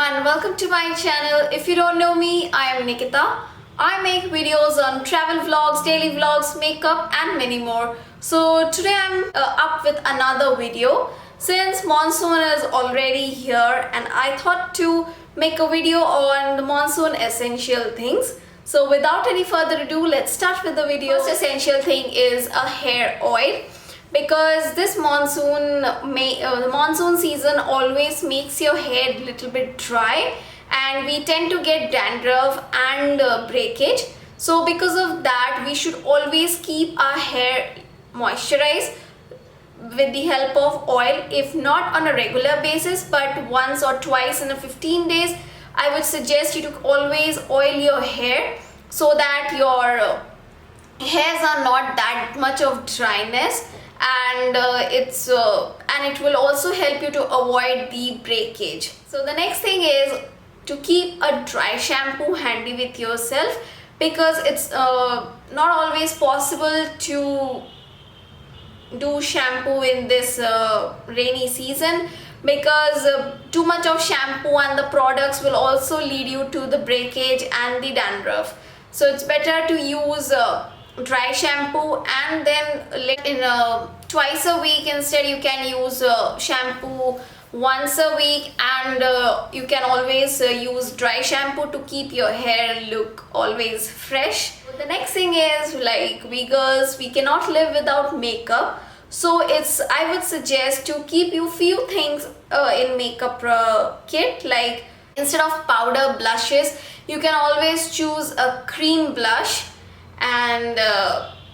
and welcome to my channel. If you don't know me, I am Nikita. I make videos on travel vlogs, daily vlogs, makeup and many more. So today I'm up with another video. Since monsoon is already here and I thought to make a video on the monsoon essential things. So without any further ado, let's start with the video. First essential thing is a hair oil. Because this monsoon, the monsoon season always makes your hair a little bit dry and we tend to get dandruff and breakage. So because of that, we should always keep our hair moisturized with the help of oil. If not on a regular basis, but once or twice in a 15 days, I would suggest you to always oil your hair so that your hairs are not that much of dryness, and it will also help you to avoid the breakage. So the next thing is to keep a dry shampoo handy with yourself, because it's not always possible to do shampoo in this rainy season, because too much of shampoo and the products will also lead you to the breakage and the dandruff. So it's better to use dry shampoo, and then in twice a week instead you can use shampoo once a week, and you can always use dry shampoo to keep your hair look always fresh. The next thing is, like, we girls, we cannot live without makeup, so I would suggest to keep you few things in makeup kit. Like, instead of powder blushes, you can always choose a cream blush, and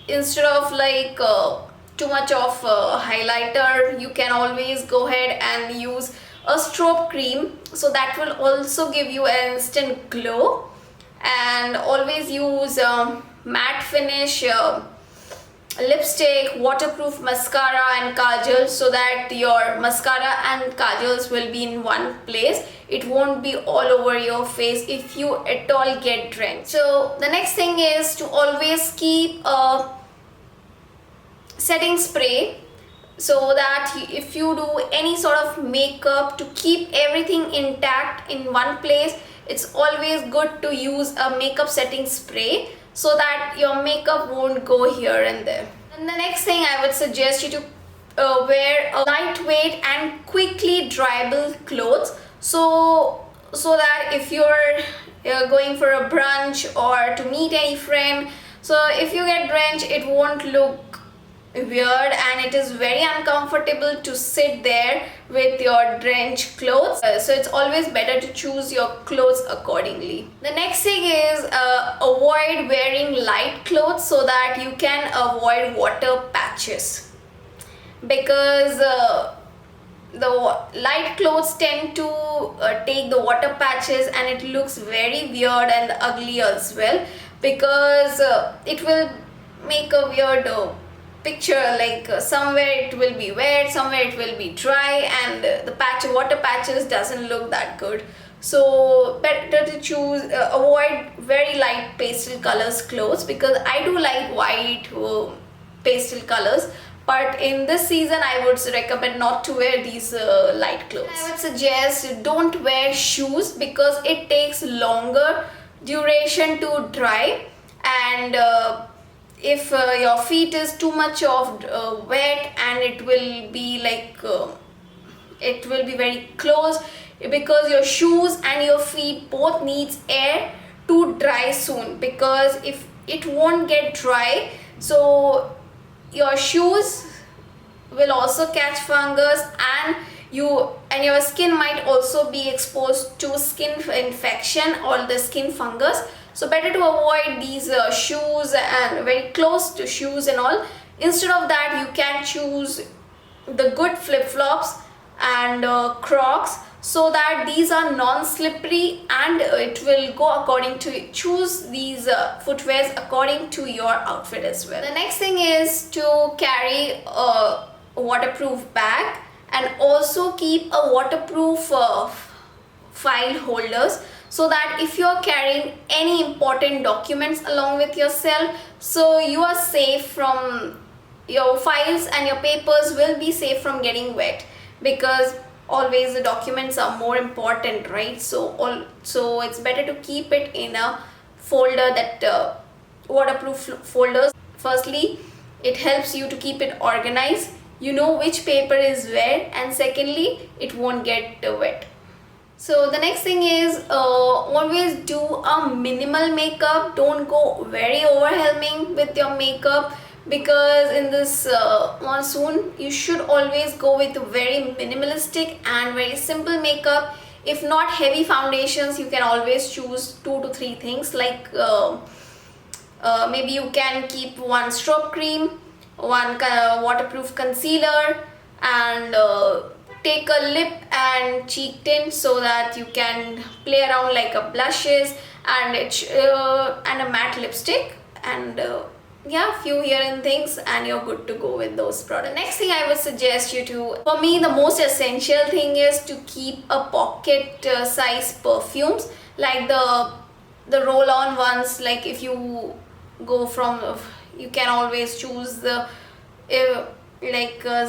instead of like too much of highlighter, you can always go ahead and use a strobe cream, so that will also give you an instant glow. And always use matte finish lipstick, waterproof mascara and kajal, so that your mascara and kajals will be in one place. It won't be all over your face if you at all get drenched. So the next thing is to always keep a setting spray, so that if you do any sort of makeup, to keep everything intact in one place, it's always good to use a makeup setting spray, so that your makeup won't go here and there. And the next thing, I would suggest you to wear a lightweight and quickly dryable clothes, so that if you're going for a brunch or to meet any friend, so if you get drenched, it won't look weird, and it is very uncomfortable to sit there with your drenched clothes. So it's always better to choose your clothes accordingly. The next thing is avoid wearing light clothes, so that you can avoid water patches, because the light clothes tend to take the water patches, and it looks very weird and ugly as well, because it will make a weird picture, like somewhere it will be wet, somewhere it will be dry, and the water patches doesn't look that good. So better to choose avoid very light pastel colors clothes, because I do like white pastel colors, but in this season I would recommend not to wear these light clothes. I would suggest don't wear shoes, because it takes longer duration to dry, and if your feet is too much of wet, and it will be like it will be very close, because your shoes and your feet both needs air to dry soon, because if it won't get dry, so your shoes will also catch fungus, and your skin might also be exposed to skin infection or the skin fungus. So better to avoid these shoes and very close to shoes and all. Instead of that, you can choose the good flip-flops and Crocs, so that these are non-slippery, and it will go according to, choose these footwears according to your outfit as well. The next thing is to carry a waterproof bag, and also keep a waterproof file holders, so that if you're carrying any important documents along with yourself, so you are safe from, your files and your papers will be safe from getting wet, because always the documents are more important, right? So it's better to keep it in a folder, that waterproof folders. Firstly, it helps you to keep it organized. You know which paper is where, and secondly, it won't get wet. So the next thing is always do a minimal makeup. Don't go very overwhelming with your makeup, because in this monsoon you should always go with very minimalistic and very simple makeup. If not heavy foundations, you can always choose 2 to 3 things, like maybe you can keep one strobe cream, one waterproof concealer, and take a lip and cheek tint, so that you can play around like a blushes and and a matte lipstick, and yeah, few earring things, and you're good to go with those products. Next thing I would suggest you to, for me the most essential thing is to keep a pocket size perfumes, like the roll-on ones. Like if you go from, you can always choose the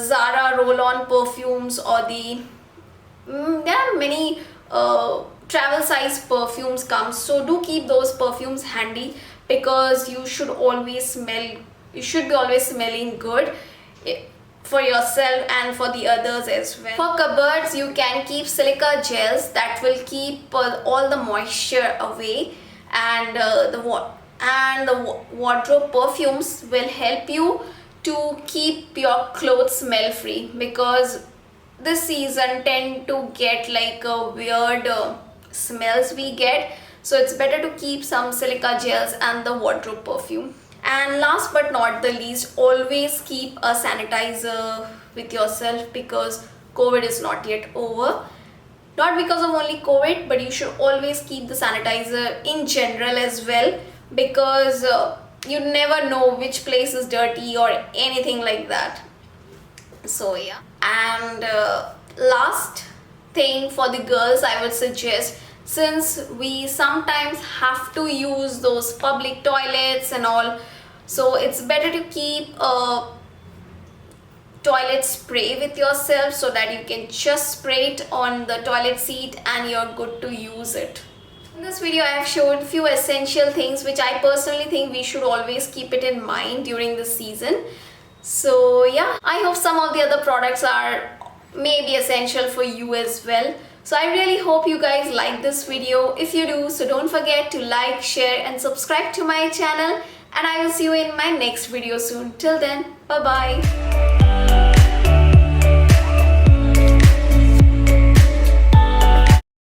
Zara roll-on perfumes, or there are many travel size perfumes comes, so do keep those perfumes handy, because you should be always smelling good for yourself and for the others as well. For cupboards, you can keep silica gels that will keep all the moisture away, and the wardrobe perfumes will help you to keep your clothes smell free, because this season tend to get like a weird smells we get. So it's better to keep some silica gels and the wardrobe perfume. And last but not the least, always keep a sanitizer with yourself, because COVID is not yet over. Not because of only COVID, but you should always keep the sanitizer in general as well, because you never know which place is dirty or anything like that. So yeah. And last thing for the girls, I would suggest, since we sometimes have to use those public toilets and all, so it's better to keep a toilet spray with yourself, so that you can just spray it on the toilet seat and you're good to use it. In this video, I have shown few essential things which I personally think we should always keep it in mind during the season. So yeah, I hope some of the other products are maybe essential for you as well. So I really hope you guys like this video. If you do, so don't forget to like, share and subscribe to my channel, and I will see you in my next video soon. Till then, bye bye.